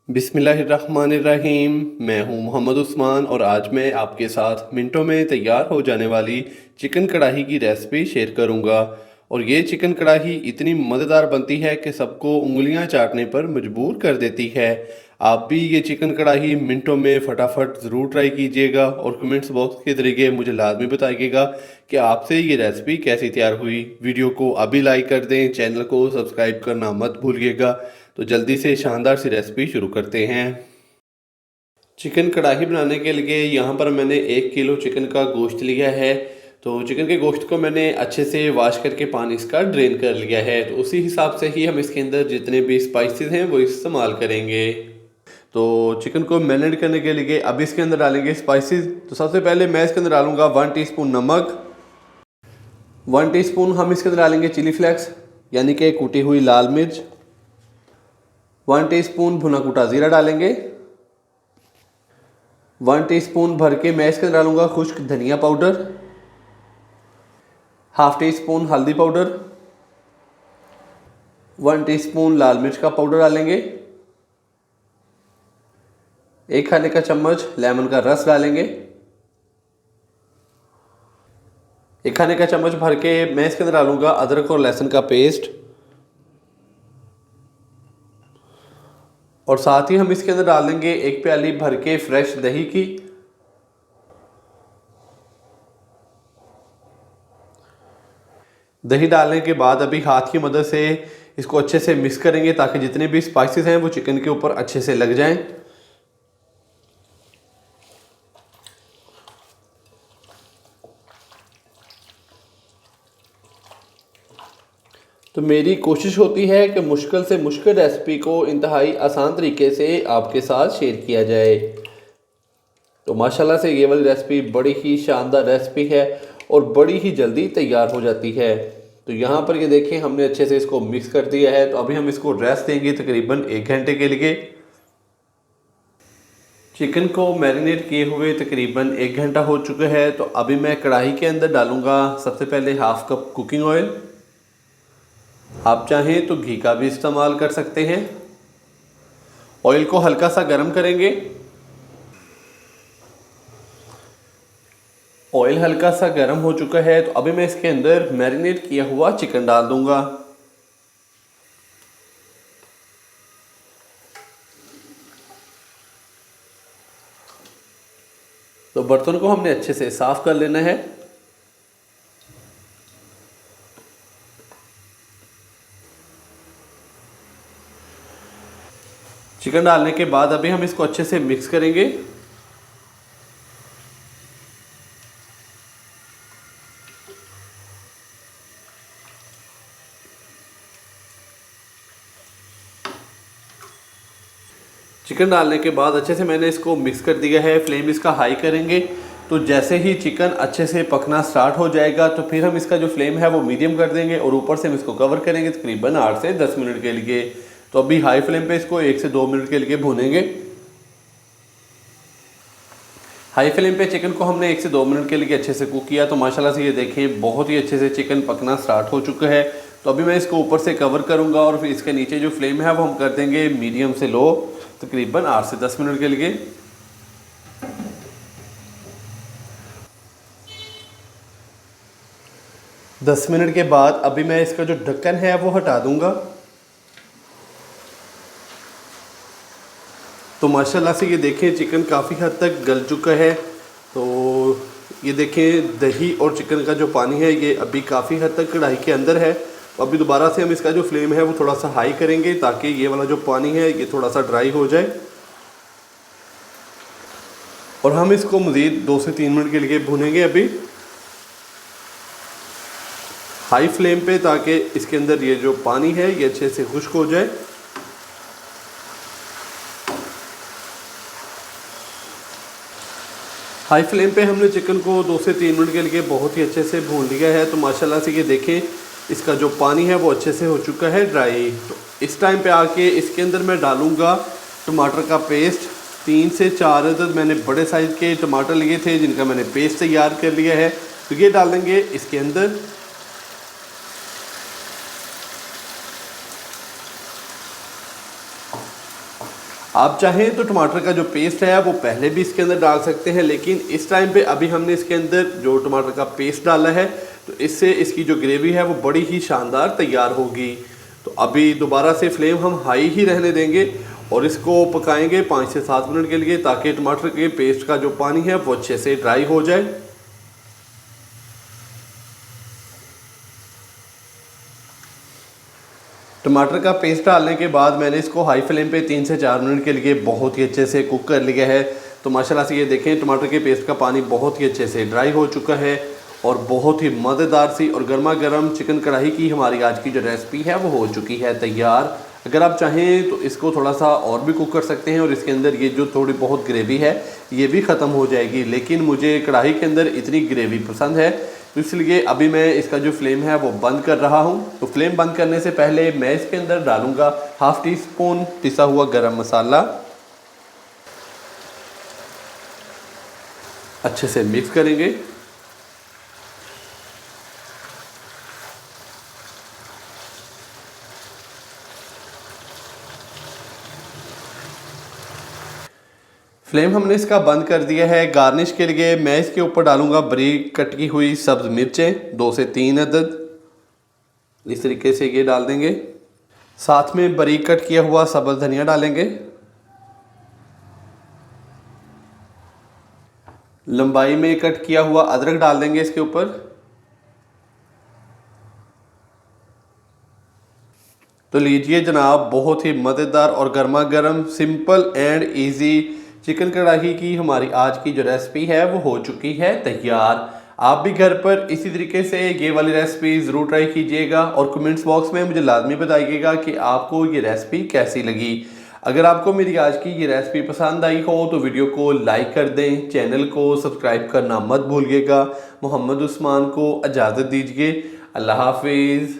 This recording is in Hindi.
बिस्मिल्लाहिर्रहमानिर्रहीम। मैं हूं मोहम्मद उस्मान और आज मैं आपके साथ मिनटों में तैयार हो जाने वाली चिकन कढ़ाई की रेसिपी शेयर करूंगा। और ये चिकन कढ़ाई इतनी मज़ेदार बनती है कि सबको उंगलियां चाटने पर मजबूर कर देती है। आप भी ये चिकन कढ़ाई मिनटों में फटाफट ज़रूर ट्राई कीजिएगा और कमेंट्स बॉक्स के ज़रिए मुझे लाजमी बताइएगा कि आपसे ये रेसिपी कैसी तैयार हुई। वीडियो को अभी लाइक कर दें, चैनल को सब्सक्राइब करना मत भूलिएगा। तो जल्दी से शानदार सी रेसिपी शुरू करते हैं। चिकन कढ़ाई बनाने के लिए यहाँ पर मैंने 1 किलो चिकन का गोश्त लिया है। तो चिकन के गोश्त को मैंने अच्छे से वॉश करके पानी इसका ड्रेन कर लिया है। तो उसी हिसाब से ही हम इसके अंदर जितने भी स्पाइसेस हैं वो इस्तेमाल करेंगे। तो चिकन को मैरिनेट करने के लिए अब इसके अंदर डालेंगे स्पाइसेस। तो सबसे पहले मैं इसके अंदर डालूंगा 1 टीस्पून नमक, 1 टीस्पून हम इसके अंदर डालेंगे चिली फ्लेक्स यानी कि कुटी हुई लाल मिर्च, 1 टीस्पून भुना कुटा ज़ीरा डालेंगे, 1 टीस्पून भर के मैं इसके अंदर डालूंगा खुश्क धनिया पाउडर, हाफ टी स्पून हल्दी पाउडर, 1 टीस्पून लाल मिर्च का पाउडर डालेंगे, 1 खाने का चम्मच लेमन का रस डालेंगे, 1 खाने का चम्मच भर के मैं इसके अंदर डालूंगा अदरक और लहसुन का पेस्ट। और साथ ही हम इसके अंदर डाल देंगे 1 प्याली भर के फ्रेश दही की। दही डालने के बाद अभी हाथ की मदद से इसको अच्छे से मिक्स करेंगे ताकि जितने भी स्पाइसेस हैं वो चिकन के ऊपर अच्छे से लग जाएं। तो मेरी कोशिश होती है कि मुश्किल से मुश्किल रेसिपी को इंतहाई आसान तरीके से आपके साथ शेयर किया जाए। तो माशाल्लाह से ये वाली रेसिपी बड़ी ही शानदार रेसिपी है और बड़ी ही जल्दी तैयार हो जाती है। तो यहाँ पर ये देखें हमने अच्छे से इसको मिक्स कर दिया है। तो अभी हम इसको रेस्ट देंगे तकरीबन 1 घंटे के लिए। चिकन को मैरिनेट किए हुए तकरीबन 1 घंटा हो चुका है। तो अभी मैं कढ़ाई के अंदर डालूँगा सबसे पहले हाफ कप कुकिंग ऑयल। आप चाहें तो घी का भी इस्तेमाल कर सकते हैं। ऑयल को हल्का सा गर्म करेंगे। ऑयल हल्का सा गर्म हो चुका है तो अभी मैं इसके अंदर मैरिनेट किया हुआ चिकन डाल दूंगा। तो बर्तन को हमने अच्छे से साफ कर लेना है। चिकन डालने के बाद अभी हम इसको अच्छे से मिक्स करेंगे। चिकन डालने के बाद अच्छे से मैंने इसको मिक्स कर दिया है। फ्लेम इसका हाई करेंगे। तो जैसे ही चिकन अच्छे से पकना स्टार्ट हो जाएगा तो फिर हम इसका जो फ्लेम है वो मीडियम कर देंगे और ऊपर से हम इसको कवर करेंगे तकरीबन 8 से 10 मिनट के लिए। तो अभी हाई फ्लेम पे इसको 1 से 2 मिनट के लिए भूनेंगे। हाई फ्लेम पे चिकन को हमने 1 से 2 मिनट के लिए अच्छे से कुक किया। तो माशाल्लाह से ये देखें बहुत ही अच्छे से चिकन पकना स्टार्ट हो चुका है। तो अभी मैं इसको ऊपर से कवर करूंगा और फिर इसके नीचे जो फ्लेम है वो हम कर देंगे मीडियम से लो तकरीबन 8 से 10 मिनट के लिए। दस मिनट के बाद अभी मैं इसका जो ढक्कन है वो हटा दूंगा। तो माशाल्लाह से ये देखें चिकन काफ़ी हद तक गल चुका है। तो ये देखें दही और चिकन का जो पानी है ये अभी काफ़ी हद तक कढ़ाई के अंदर है। तो अभी दोबारा से हम इसका जो फ्लेम है वो थोड़ा सा हाई करेंगे ताकि ये वाला जो पानी है ये थोड़ा सा ड्राई हो जाए। और हम इसको मज़ीद 2 से 3 मिनट के लिए भूनेंगे अभी हाई फ्लेम पे ताकि इसके अंदर ये जो पानी है ये अच्छे से खुश्क हो जाए। हाई फ्लेम पे हमने चिकन को 2 से 3 मिनट के लिए बहुत ही अच्छे से भून लिया है। तो माशाल्लाह से ये देखें इसका जो पानी है वो अच्छे से हो चुका है ड्राई। तो इस टाइम पे आके इसके अंदर मैं डालूँगा टमाटर का पेस्ट। 3 से 4 अदद मैंने बड़े साइज़ के टमाटर लिए थे जिनका मैंने पेस्ट तैयार कर लिया है। तो ये डाल देंगे इसके अंदर। आप चाहें तो टमाटर का जो पेस्ट है वो पहले भी इसके अंदर डाल सकते हैं, लेकिन इस टाइम पे अभी हमने इसके अंदर जो टमाटर का पेस्ट डाला है तो इससे इसकी जो ग्रेवी है वो बड़ी ही शानदार तैयार होगी। तो अभी दोबारा से फ्लेम हम हाई ही रहने देंगे और इसको पकाएंगे 5 से 7 मिनट के लिए, ताकि टमाटर के पेस्ट का जो पानी है वो अच्छे से ड्राई हो जाए। टमाटर का पेस्ट डालने के बाद मैंने इसको हाई फ्लेम पे 3 से 4 मिनट के लिए बहुत ही अच्छे से कुक कर लिया है। तो माशाल्लाह से ये देखें टमाटर के पेस्ट का पानी बहुत ही अच्छे से ड्राई हो चुका है और बहुत ही मज़ेदार सी और गर्मा गर्म चिकन कढ़ाई की हमारी आज की जो रेसिपी है वो हो चुकी है तैयार। अगर आप चाहें तो इसको थोड़ा सा और भी कुक कर सकते हैं और इसके अंदर ये जो थोड़ी बहुत ग्रेवी है ये भी ख़त्म हो जाएगी, लेकिन मुझे कढ़ाई के अंदर इतनी ग्रेवी पसंद है तो इसलिए अभी मैं इसका जो फ्लेम है वो बंद कर रहा हूँ। तो फ्लेम बंद करने से पहले मैं इसके अंदर डालूँगा ½ टी स्पून पिसा हुआ गरम मसाला। अच्छे से मिक्स करेंगे। फ्लेम हमने इसका बंद कर दिया है। गार्निश के लिए मैं इसके ऊपर डालूंगा बारीक कट की हुई सब्ज़ मिर्चें 2 से 3 अदद, इस तरीके से ये डाल देंगे। साथ में बारीक कट किया हुआ सब्ज़ धनिया डालेंगे। लंबाई में कट किया हुआ अदरक डाल देंगे इसके ऊपर। तो लीजिए जनाब, बहुत ही मज़ेदार और गर्मा गर्म सिंपल एंड इजी चिकन कढ़ाई की हमारी आज की जो रेसिपी है वो हो चुकी है तैयार। आप भी घर पर इसी तरीके से ये वाली रेसिपी ज़रूर ट्राई कीजिएगा और कमेंट्स बॉक्स में मुझे लाजमी बताइएगा कि आपको ये रेसिपी कैसी लगी। अगर आपको मेरी आज की ये रेसिपी पसंद आई हो तो वीडियो को लाइक कर दें, चैनल को सब्सक्राइब करना मत भूलिएगा। मोहम्मद उस्मान को इजाज़त दीजिए। अल्लाह हाफिज़।